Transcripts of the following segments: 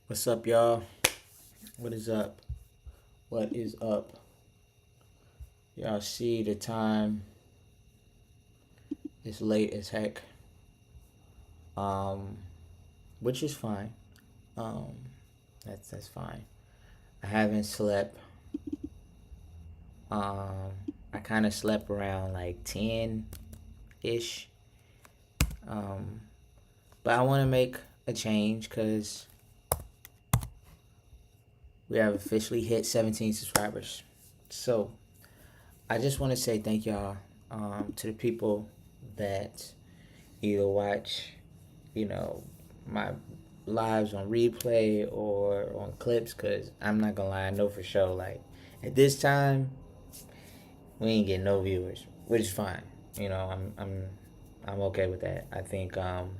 What's up, y'all? What is up? What is up? Y'all see the time? It's late as heck. Um, which is fine. Um, that's fine. I haven't slept. Um, I kind of slept around like 10 ish. Um, but I want to make a change because we have officially hit 17 subscribers. So I just want to say thank y'all to the people that either watch, you know, my lives on replay or on clips. Cause I'm not gonna lie, I know for sure. Like at this time, we ain't getting no viewers, which is fine. You know, I'm okay with that. I think I'm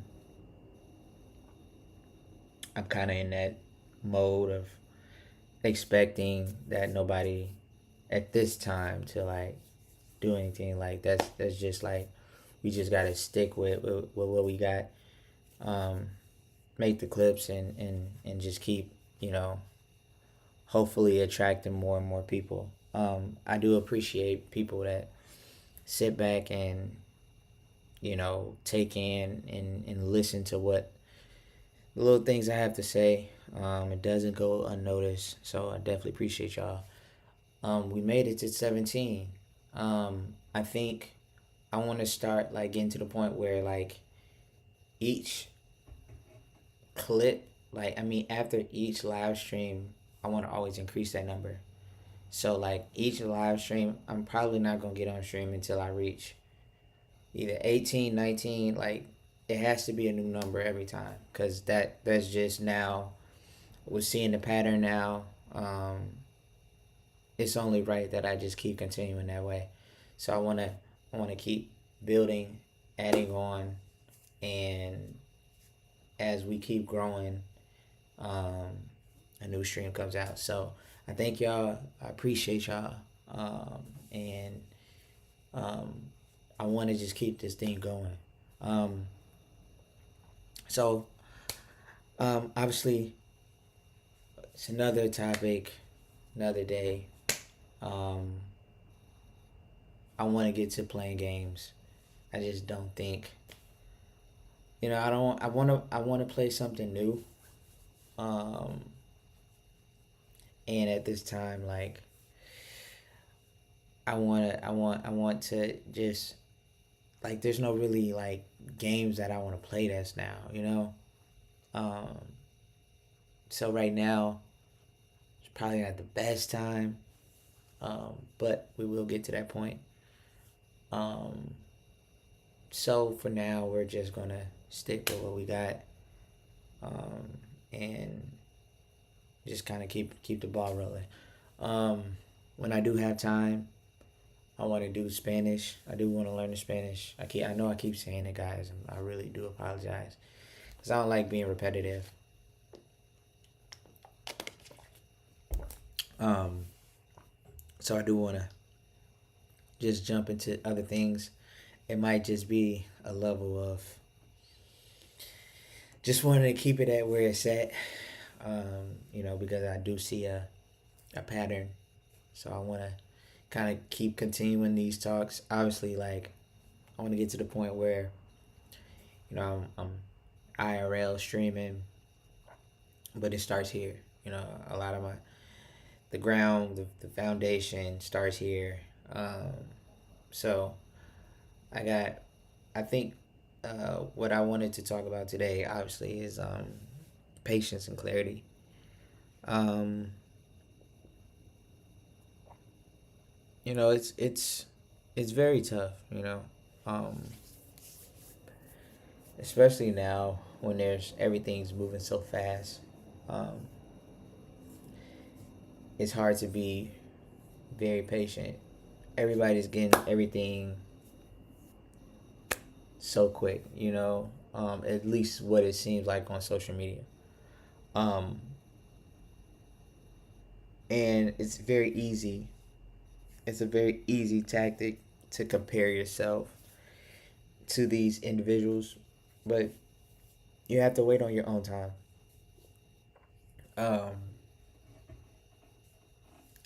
kind of in that mode of expecting that nobody at this time to like do anything. Like that's just like we just gotta stick with what we got. Um, make the clips and just keep, you know, hopefully attracting more and more people. I do appreciate people that sit back and, you know, take in and listen to what the little things I have to say. It doesn't go unnoticed, so I definitely appreciate y'all. We made it to 17. I think I want to start like getting to the point where like each clip, like I mean, after each live stream, I want to always increase that number. So like each live stream, I'm probably not gonna get on stream until I reach either 18, 19. Like it has to be a new number every time, cause that's just now we're seeing the pattern now. It's only right that I just keep continuing that way. So I wanna keep building, adding on, and as we keep growing, um, a new stream comes out. So I thank y'all. I appreciate y'all. And um, I want to just keep this thing going. Um, so obviously, it's another topic, another day. Um, I want to get to playing games. I just don't think, you know, I don't. I want to play something new. Um, and at this time, like, I want to just like there's no really like games that I want to play that's now, you know. Um, so right now it's probably not the best time, but we will get to that point. Um, so for now we're just gonna stick with what we got, and just kind of keep the ball rolling. Um, when I do have time, I want to do Spanish. I do want to learn the Spanish. I know I keep saying it, guys. And I really do apologize because I don't like being repetitive. Um, so I do want to just jump into other things. It might just be a level of just wanting to keep it at where it's at. You know, because I do see a pattern. So I want to kind of keep continuing these talks. Obviously, like I want to get to the point where you know I'm IRL streaming, but it starts here. You know, a lot of the ground, the foundation starts here. So I got, I think, what I wanted to talk about today, obviously, is patience and clarity. Um, you know, it's very tough. You know, um, especially now when there's everything's moving so fast. Um, it's hard to be very patient. Everybody's getting everything so quick, you know, at least what it seems like on social media. Um, and it's very easy. It's a very easy tactic to compare yourself to these individuals, but you have to wait on your own time. Um,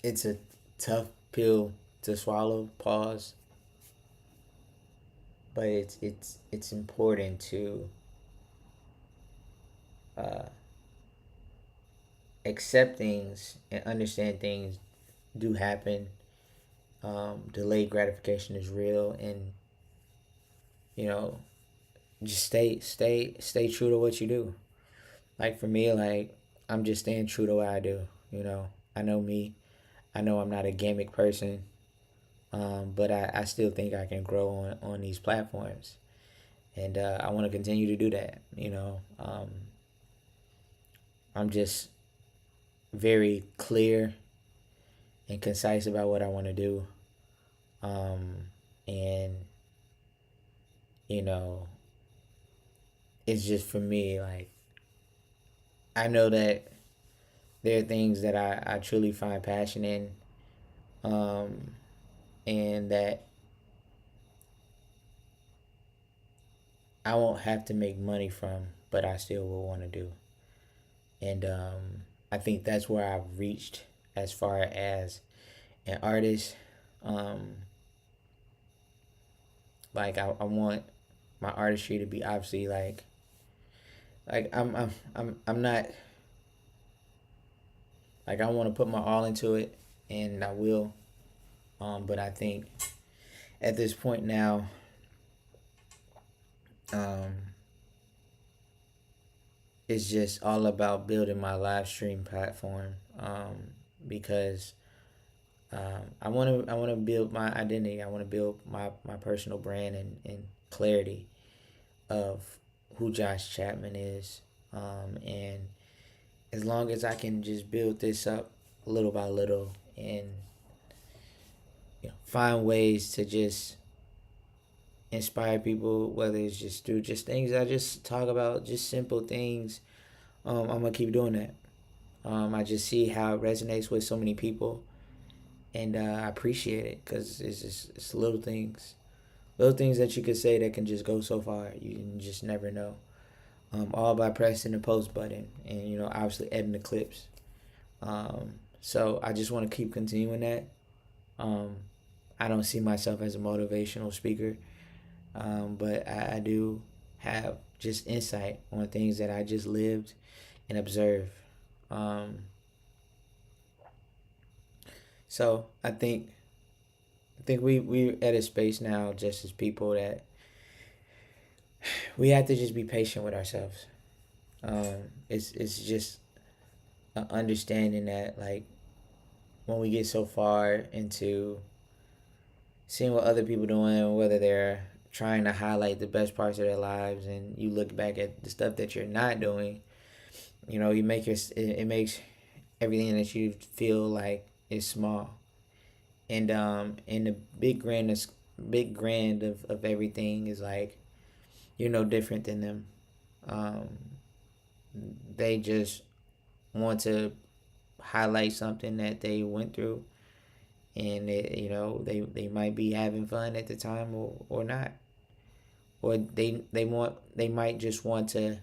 it's a tough pill to swallow. Pause. But it's important to uh, accept things and understand things do happen. Delayed gratification is real, and you know, just stay true to what you do. Like for me, like I'm just staying true to what I do. You know, I know me. I know I'm not a gimmick person, but I still think I can grow on these platforms, and I want to continue to do that. I'm just very clear and concise about what I want to do, and you know, it's just for me. Like I know that there are things that I truly find passion in, um, and that I won't have to make money from, but I still will want to do. And I think that's where I've reached as far as an artist. Um, like I want my artistry to be obviously like I'm not like I want to put my all into it, and I will. But I think at this point now, um, it's just all about building my live stream platform, because I want to build my identity. I want to build my personal brand and clarity of who Josh Chapman is, and as long as I can just build this up little by little and find ways to just inspire people, whether it's just through just things I just talk about, just simple things. I'm gonna keep doing that. I just see how it resonates with so many people, and I appreciate it because it's little things that you could say that can just go so far. You can just never know. All by pressing the post button and obviously editing the clips. So I just want to keep continuing that. Um, I don't see myself as a motivational speaker, but I do have just insight on things that I just lived and observed. Um, so I think we're at a space now, just as people, that we have to just be patient with ourselves. It's just an understanding that, like, when we get so far into seeing what other people doing, whether they're trying to highlight the best parts of their lives, and you look back at the stuff that you're not doing, you make it makes everything that you feel like is small, and in the big grand of everything is like you're no different than them. Um, they just want to highlight something that they went through, and they might be having fun at the time, or not, or they might just want to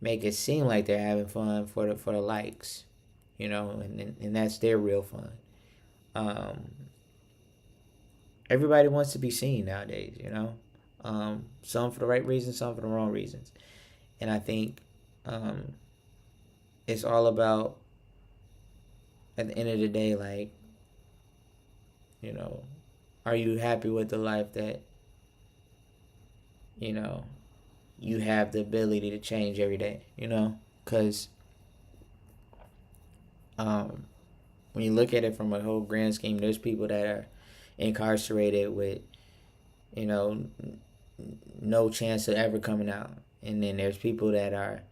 make it seem like they're having fun for the likes, and that's their real fun. Um, Everybody wants to be seen nowadays. Some for the right reasons, some for the wrong reasons, and I think um, it's all about, at the end of the day, like, you know, are you happy with the life that you know you have the ability to change every day? Because um, when you look at it from a whole grand scheme, there's people that are incarcerated with you know no chance of ever coming out, and then there's people that are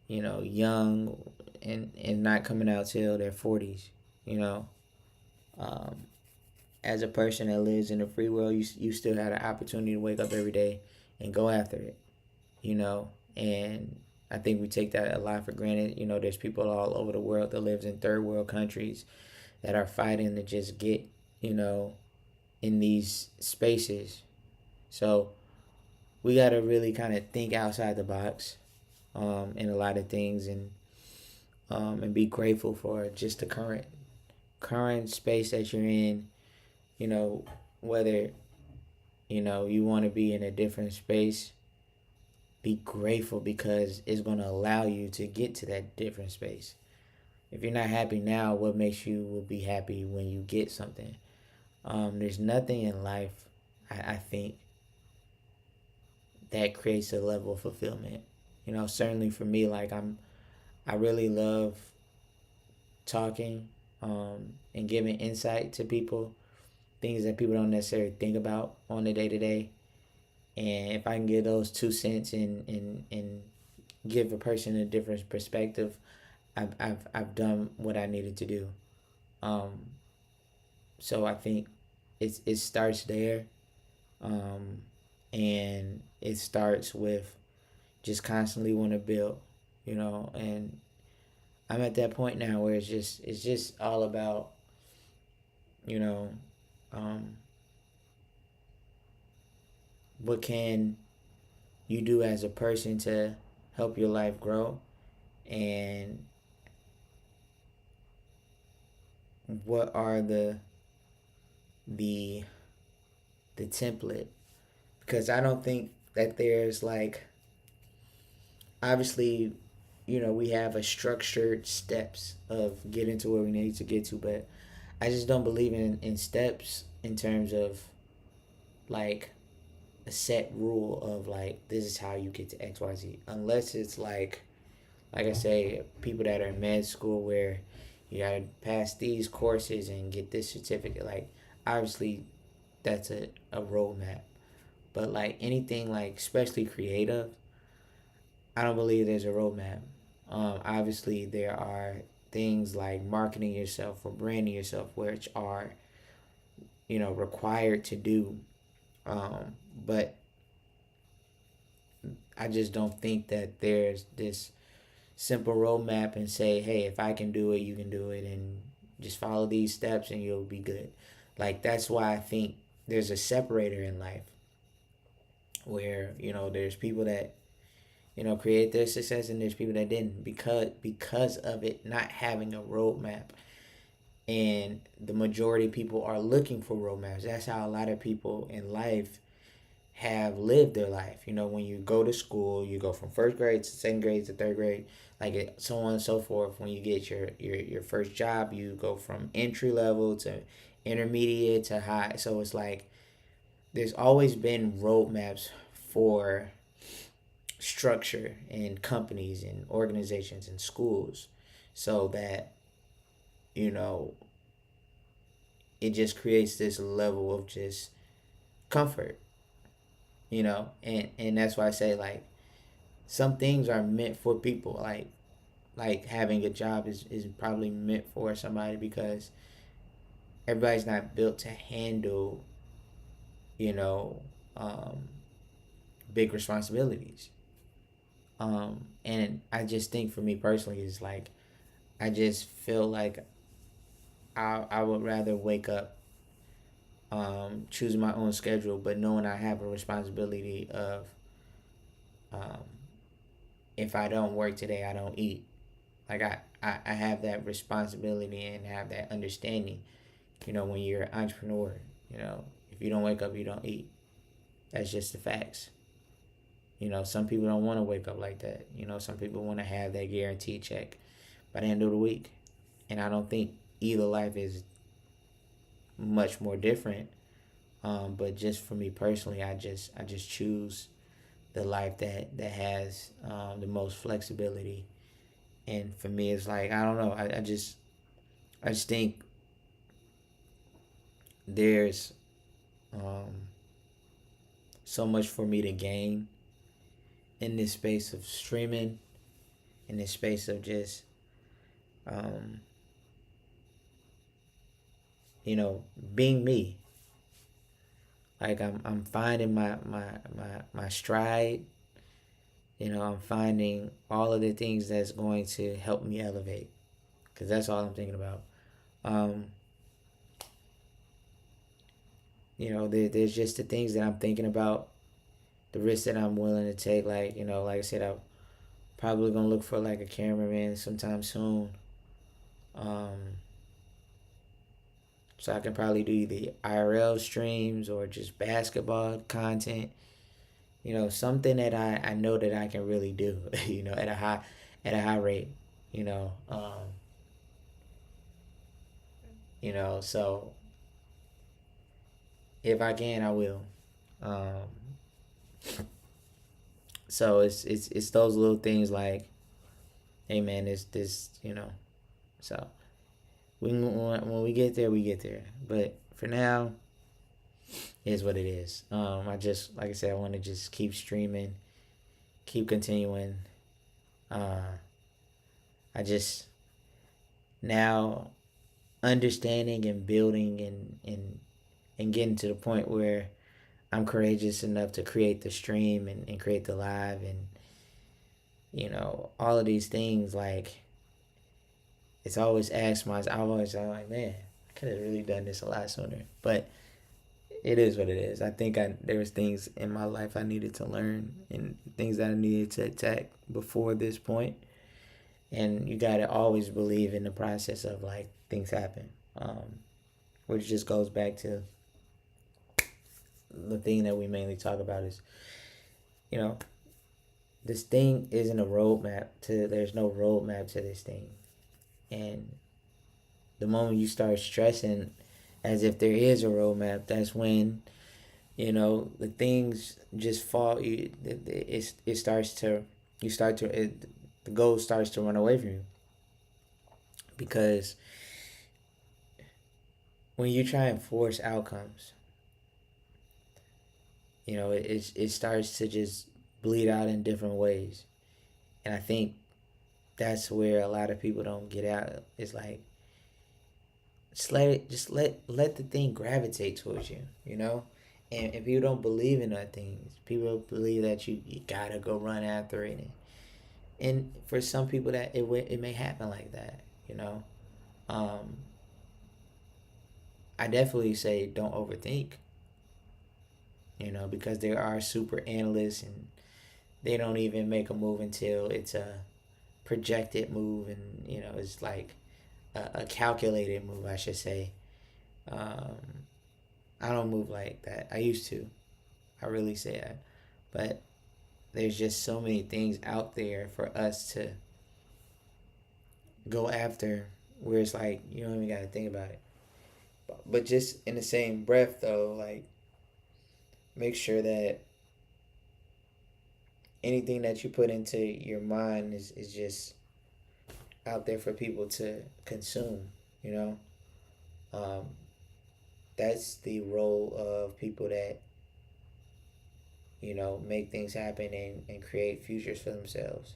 young and not coming out till their 40s. You know, um, as a person that lives in a free world, you still have the opportunity to wake up every day and go after it. And I think we take that a lot for granted. There's people all over the world that lives in third world countries that are fighting to just get you know in these spaces. So we got to really kind of think outside the box, in a lot of things, and and be grateful for just the current space that you're in. You know, whether you want to be in a different space, be grateful because it's going to allow you to get to that different space. If you're not happy now, what makes you will be happy when you get something? There's nothing in life, I think, that creates a level of fulfillment. Certainly for me, like I really love talking, and giving insight to people, things that people don't necessarily think about on the day to day. And if I can give those 2 cents and give a person a different perspective, I've done what I needed to do. Um, so I think it starts there, um, and it starts with just constantly want to build, and I'm at that point now where it's just all about, you know, um, what can you do as a person to help your life grow, and what are the the template, because I don't think that there's like, obviously, we have a structured steps of getting to where we need to get to, but I just don't believe in steps in terms of like a set rule of like this is how you get to XYZ, unless it's like I say, people that are in med school where you gotta pass these courses and get this certificate. Like, obviously, that's a roadmap. But like anything, like especially creative, I don't believe there's a roadmap. Obviously, there are things like marketing yourself or branding yourself, which are required to do. But I just don't think that there's this simple roadmap and say, hey, if I can do it, you can do it, and just follow these steps and you'll be good. Like, that's why I think there's a separator in life where, there's people that, create their success, and there's people that didn't, because of it not having a roadmap. And the majority of people are looking for roadmaps. That's how a lot of people in life have lived their life. When you go to school, you go from first grade to second grade to third grade, like so on and so forth. When you get your first job, you go from entry level to intermediate to high. So it's like there's always been roadmaps for structure in companies and organizations and schools, so that you know it just creates this level of just comfort, and that's why I say, like, some things are meant for people, like having a job is probably meant for somebody, because everybody's not built to handle you know um, big responsibilities. And I just think for me personally is like, I just feel like I would rather wake up, choosing my own schedule, but knowing I have a responsibility of, um, if I don't work today, I don't eat. Like, I have that responsibility and have that understanding. When you're an entrepreneur, if you don't wake up, you don't eat. That's just the facts. Some people don't want to wake up like that. Some people want to have that guaranteed check by the end of the week. And I don't think either life is much more different. But just for me personally, I just choose the life that has, the most flexibility. And for me, it's like, I don't know. I just think there's, um, so much for me to gain in this space of streaming, in this space of just, um, being me. Like, I'm finding my stride. I'm finding all of the things that's going to help me elevate, because that's all I'm thinking about. Um, there's just the things that I'm thinking about, the risks that I'm willing to take. Like, like I said, Probably gonna look for like a cameraman sometime soon. Um, so I can probably do the IRL streams or just basketball content. Something that I know that I can really do. At a high rate. You know, um, so if I can, I will. Um, so it's those little things like, hey man, this. So when we get there, we get there. But for now, it is what it is. I just like I said, I want to just keep streaming, keep continuing. Uh, I just now understanding and building and getting to the point where I'm courageous enough to create the stream and create the live and all of these things. Like, it's always asked myself, I've always thought like, man, I could have really done this a lot sooner. But it is what it is. I think there was things in my life I needed to learn and things that I needed to attack before this point. And you gotta always believe in the process of like things happen, which just goes back to the thing that we mainly talk about is, you know, this thing isn't a roadmap to. There's no roadmap to this thing, and the moment you start stressing as if there is a roadmap, that's when the things just fall. It starts to you start to the goal starts to run away from you because when you try and force outcomes, it starts to just bleed out in different ways, and I think that's where a lot of people don't get out. It's like just let the thing gravitate towards you, and people don't believe in that things. People believe that you gotta go run after it, and for some people that it may happen like that, um, I definitely say don't overthink, because there are super analysts and they don't even make a move until it's a projected move, and it's like a calculated move, I should say. um, I don't move like that. I used to. I really say that. But there's just so many things out there for us to go after where it's like you don't even got to think about it. But just in the same breath, though, like, make sure that anything that you put into your mind is just out there for people to consume, you know? Um, that's the role of people that, make things happen and create futures for themselves.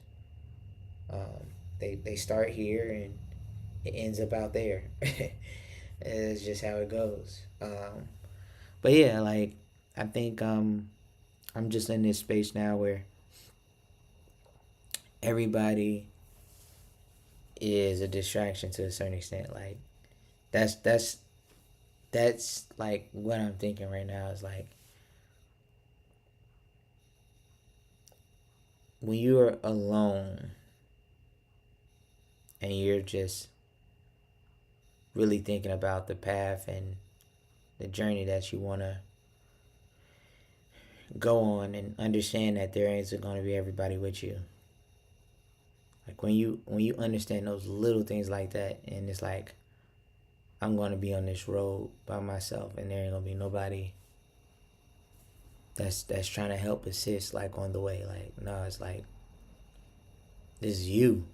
Um, they start here and it ends up out there. It's just how it goes. But yeah, like, I think I'm just in this space now where everybody is a distraction to a certain extent. Like, that's that's that's like what I'm thinking right now is like when you are alone and you're just really thinking about the path and the journey that you want to go on, and understand that there isn't going to be everybody with you. Like, when you understand those little things like that, and it's like, I'm going to be on this road by myself and there ain't going to be nobody that's trying to help assist, like, on the way. Like, no, it's like, this is you.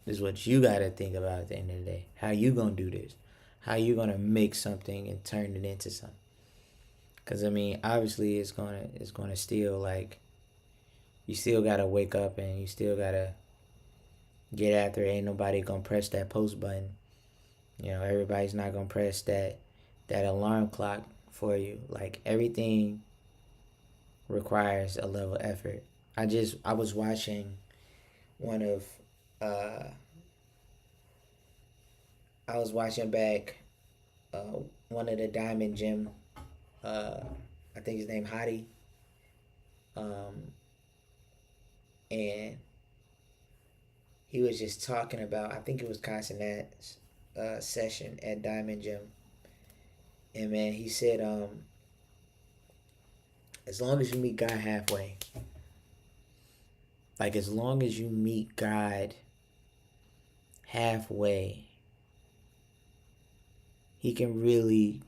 This is what you got to think about at the end of the day. How you going to do this? How you going to make something and turn it into something? Because, I mean, obviously it's gonna still, like, you still got to wake up and you still got to get after it. Ain't nobody going to press that post button. Everybody's not going to press that alarm clock for you. Like, everything requires a level of effort. I was watching one of uh I was watching back one of the Diamond Gym, uh I think his name Hottie, um and he was just talking about, I think it was Consonant's session at Diamond Gym. And man, he said, as long as you meet God halfway, like as long as you meet God halfway, he can really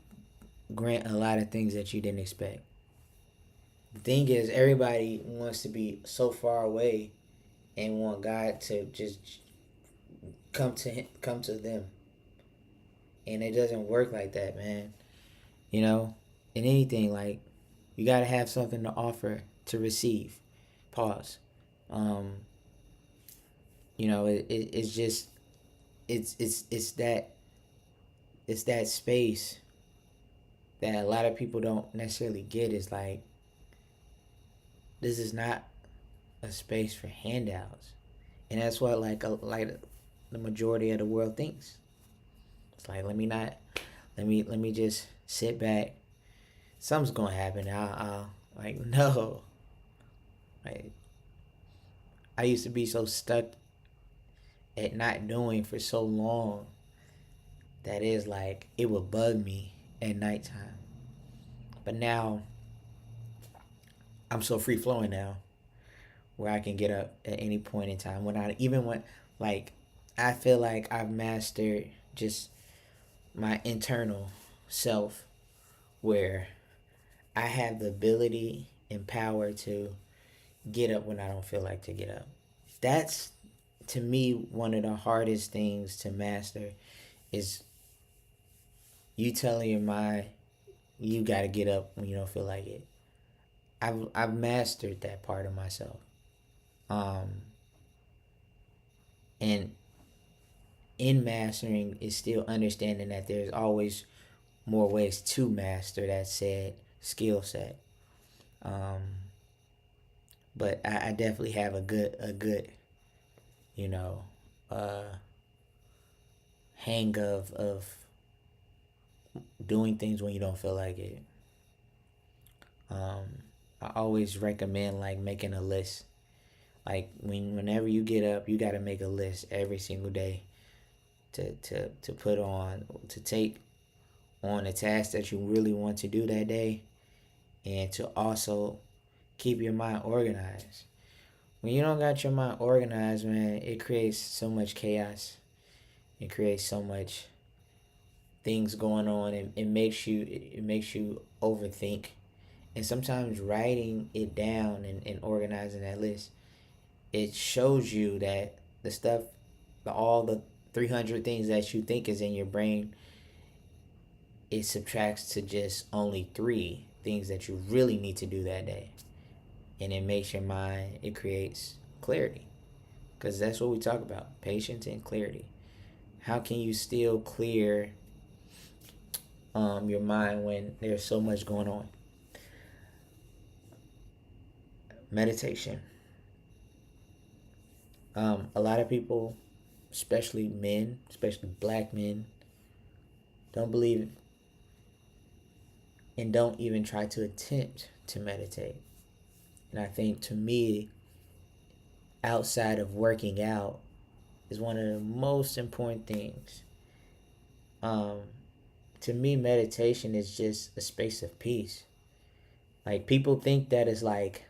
grant a lot of things that you didn't expect. The thing is, everybody wants to be so far away and want God to just come to them, and it doesn't work like that, man. You know, in anything, like you gotta have something to offer to receive. Pause. Um, it's just it's that space that a lot of people don't necessarily get. Is like, this is not a space for handouts, and that's what like the majority of the world thinks. It's like, let me just sit back. Something's gonna happen. I'll like, no. Like, I used to be so stuck at not knowing for so long that is like it would bug me at nighttime. But now I'm so free flowing now, where I can get up at any point in time. When like, I feel like I've mastered just my internal self, where I have the ability and power to get up when I don't feel like to get up. That's, to me, one of the hardest things to master, is you telling your mind you got to get up when you don't feel like it. I've mastered that part of myself. Um, and in mastering is still understanding that there's always more ways to master that said skill set. Um, but I definitely have a good you know uh, hang of doing things when you don't feel like it. Um, I always recommend like making a list. Like whenever you get up, you got to make a list every single day to put on, to take on a task that you really want to do that day, and to also keep your mind organized. When you don't got your mind organized, man, it creates so much chaos. It creates so much things going on. It makes you overthink. And sometimes writing it down and organizing that list, it shows you that the stuff, all the 300 things that you think is in your brain, it subtracts to just only 3 things that you really need to do that day. And it makes your mind, it creates clarity. Because that's what we talk about, patience and clarity. How can you still clear your mind when there's so much going on? Meditation. A lot of people, especially men, especially black men, don't believe and don't even try to attempt to meditate. And I think, to me, outside of working out, is one of the most important things. Um, to me, meditation is just a space of peace. Like, people think that it's like,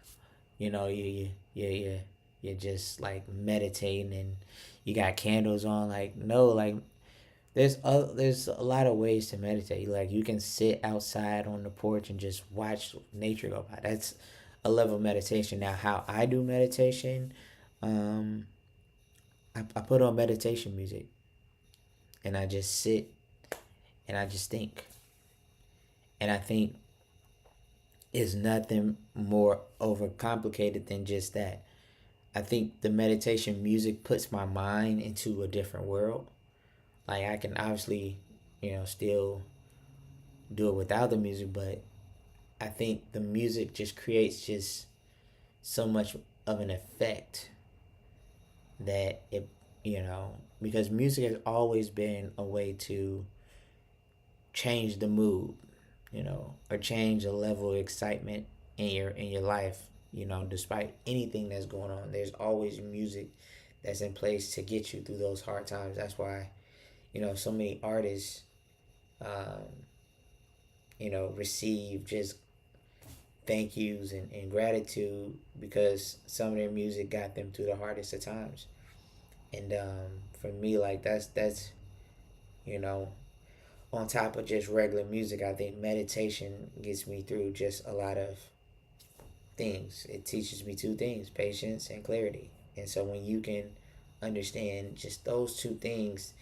you're just like meditating and you got candles on. Like, no, like there's a lot of ways to meditate. Like, you can sit outside on the porch and just watch nature go by. That's a level of meditation. Now, how I do meditation, um, I put on meditation music and I just sit and I just think. And I think it's nothing more overcomplicated than just that. I think the meditation music puts my mind into a different world. Like, I can obviously, still do it without the music, but I think the music just creates just so much of an effect that because music has always been a way to change the mood, or change the level of excitement in your life. Despite anything that's going on, there's always music that's in place to get you through those hard times. That's why, so many artists, um, receive just thank yous and gratitude because some of their music got them through the hardest of times. And for me, like that's you know on top of just regular music, I think meditation gets me through just a lot of things. It teaches me two things: patience and clarity. And so when you can understand just those two things,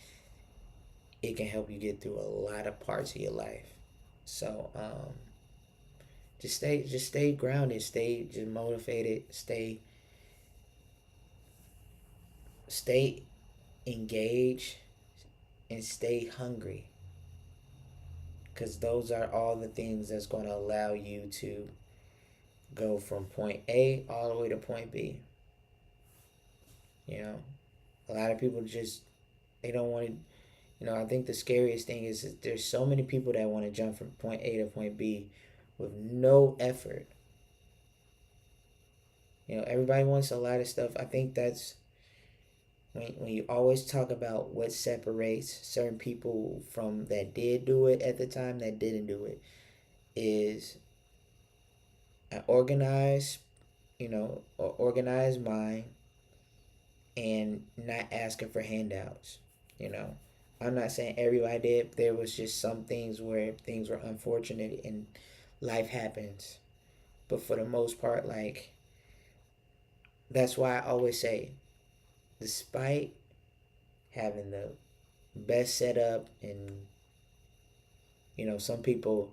it can help you get through a lot of parts of your life. So just stay grounded, stay just motivated, stay engaged, and stay hungry, because those are all the things that's going to allow you to go from point A all the way to point B. You know, a lot of people just they don't want to. I think the scariest thing is that there's so many people that want to jump from point A to point B with no effort. Everybody wants a lot of stuff. I think that's when you always talk about what separates certain people from that did do it at the time that didn't do it is an organized mind and not asking for handouts. You know, I'm not saying everybody did. There was just some things where things were unfortunate and life happens. But for the most part, like, that's why I always say, despite having the best setup and, some people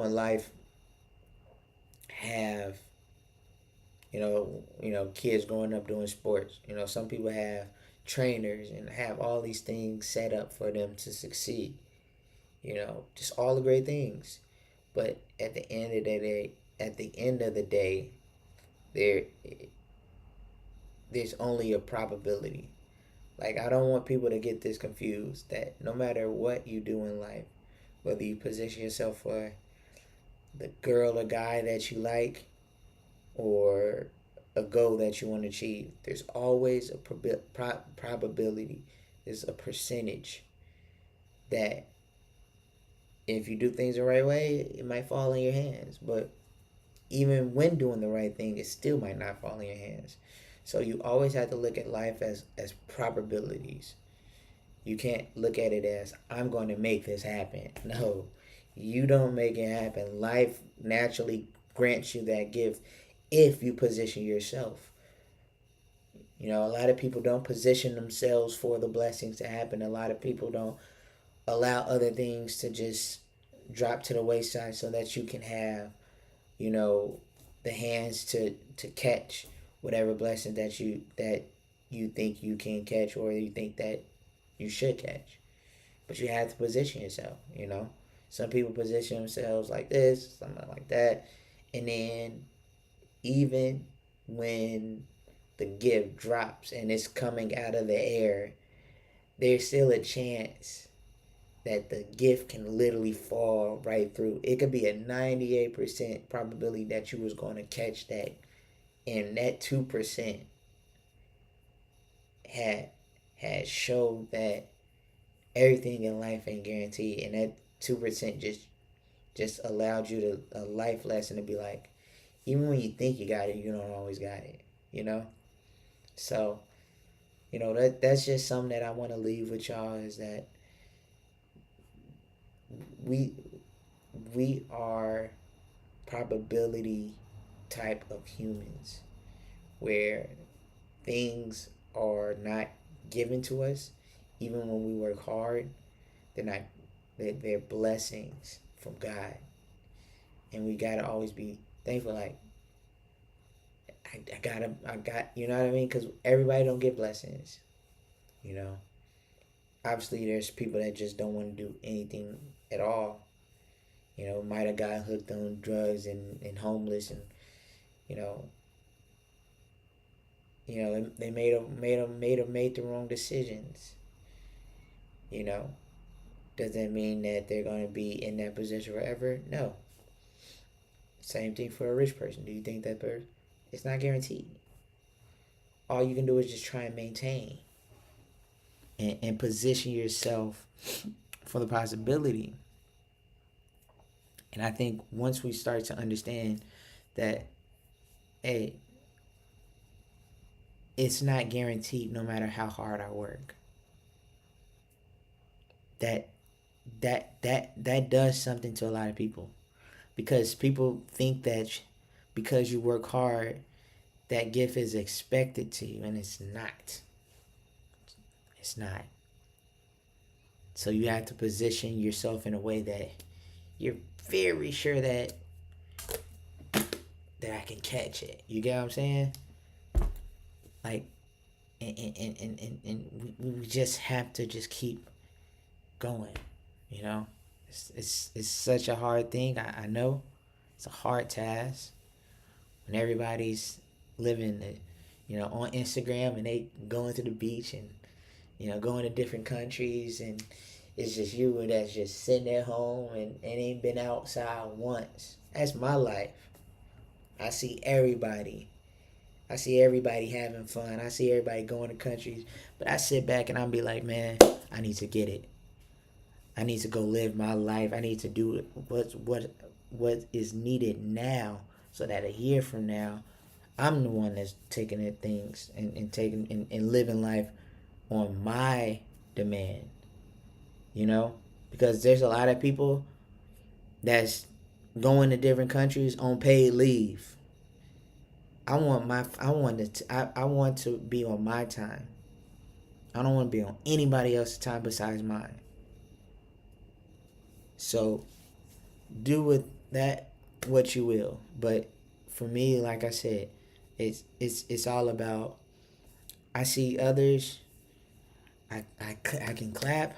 in life have kids growing up doing sports. Some people have trainers and have all these things set up for them to succeed. Just all the great things. But at the end of the day, there there's only a probability. Like, I don't want people to get this confused that no matter what you do in life, whether you position yourself for the girl or guy that you like, or a goal that you want to achieve, there's always a probability, there's a percentage that if you do things the right way, it might fall in your hands. But even when doing the right thing, it still might not fall in your hands. So you always have to look at life as probabilities. You can't look at it as, I'm going to make this happen. No, you don't make it happen. Life naturally grants you that gift if you position yourself. A lot of people don't position themselves for the blessings to happen. A lot of people don't allow other things to just drop to the wayside so that you can have, the hands to catch whatever blessing that you think you can catch, or you think that you should catch. But you have to position yourself. Some people position themselves like this, something like that. And then even when the gift drops and it's coming out of the air, there's still a chance that the gift can literally fall right through. It could be a 98% probability that you was going to catch that, and that 2% had had showed that everything in life ain't guaranteed, and that 2% just allowed you to a life lesson to be like, even when you think you got it, you don't always got it. So that's just something that I want to leave with y'all, is that we we are probability type of humans, where things are not given to us. Even when we work hard, they're not. They're blessings from God, and we gotta always be thankful. Like, I got, you know what I mean? Because everybody don't get blessings. You know, obviously there's people that just don't want to do anything at all. Might have got hooked on drugs and homeless, and you know, they made the wrong decisions. You know, does that mean that they're going to be in that position forever? No. Same thing for a rich person. Do you think that person? It's not guaranteed. All you can do is just try and maintain and position yourself for the possibility. And I think once we start to understand that, hey, it's not guaranteed no matter how hard I work. That does something to a lot of people, because people think that because you work hard, that gift is expected to you, and it's not. It's not. So you have to position yourself in a way that you're very sure that I can catch it. You get what I'm saying? Like, and we just have to just keep going. You know, it's such a hard thing. I know it's a hard task when everybody's living the, on Instagram, and they going to the beach and going to different countries, and it's just you that's just sitting at home and ain't been outside once. That's my life. I see everybody having fun. I see everybody going to countries, but I sit back and I'll be like, man, I need to get it. I need to go live my life. I need to do what is needed now, so that a year from now, I'm the one that's taking it things and taking and living life on my demand. Because there's a lot of people that's going to different countries on paid leave. I want to be on my time. I don't want to be on anybody else's time besides mine. So do with that what you will. But for me, like I said, it's all about, I see others, I can clap.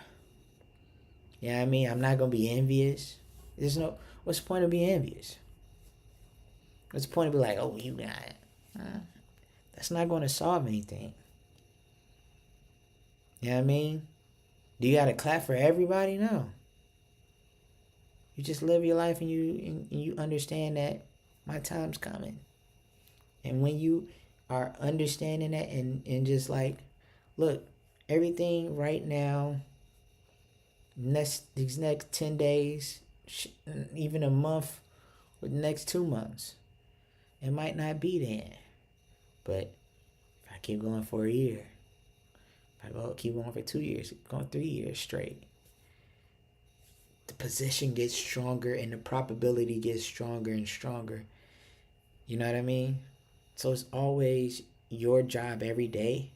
You know what I mean? I'm not gonna be envious. What's the point of being envious? What's the point of being like, oh, you got it? That's not gonna solve anything. You know what I mean? Do you gotta clap for everybody? No. You just live your life, and you understand that my time's coming. And when you are understanding that, and just like, look, everything right now, these next 10 days, even a month, or the next 2 months, it might not be then. But if I keep going for a year, if I keep going for 2 years, going 3 years straight, the position gets stronger and the probability gets stronger and stronger. You know what I mean? So it's always your job every day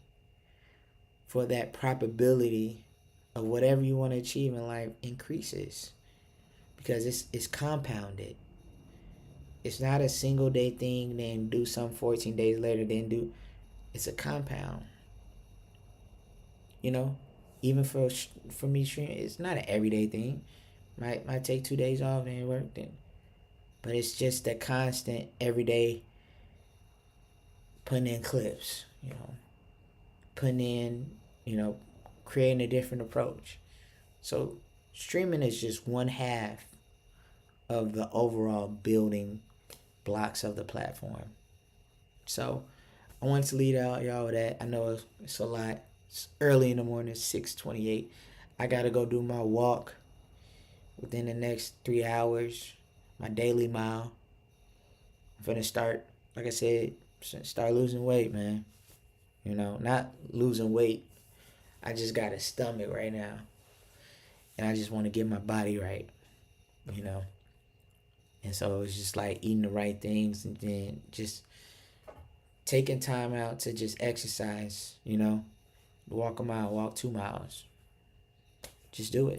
for that probability of whatever you want to achieve in life increases, because it's compounded. It's not a single day thing, then do some 14 days later, then do. It's a compound. Even for me, streaming, it's not an everyday thing. Might take 2 days off and work then, but it's just the constant everyday putting in clips. Putting in, creating a different approach. So streaming is just one half of the overall building blocks of the platform. So I wanted to lead out y'all with that. I know it's a lot. It's early in the morning, 6:28. I gotta go do my walk within the next 3 hours, my daily mile. I'm gonna start, like I said, start losing weight, man. Not losing weight. I just got a stomach right now, and I just want to get my body right. And so it's just like eating the right things, and then just taking time out to just exercise. Walk a mile, walk 2 miles. Just do it.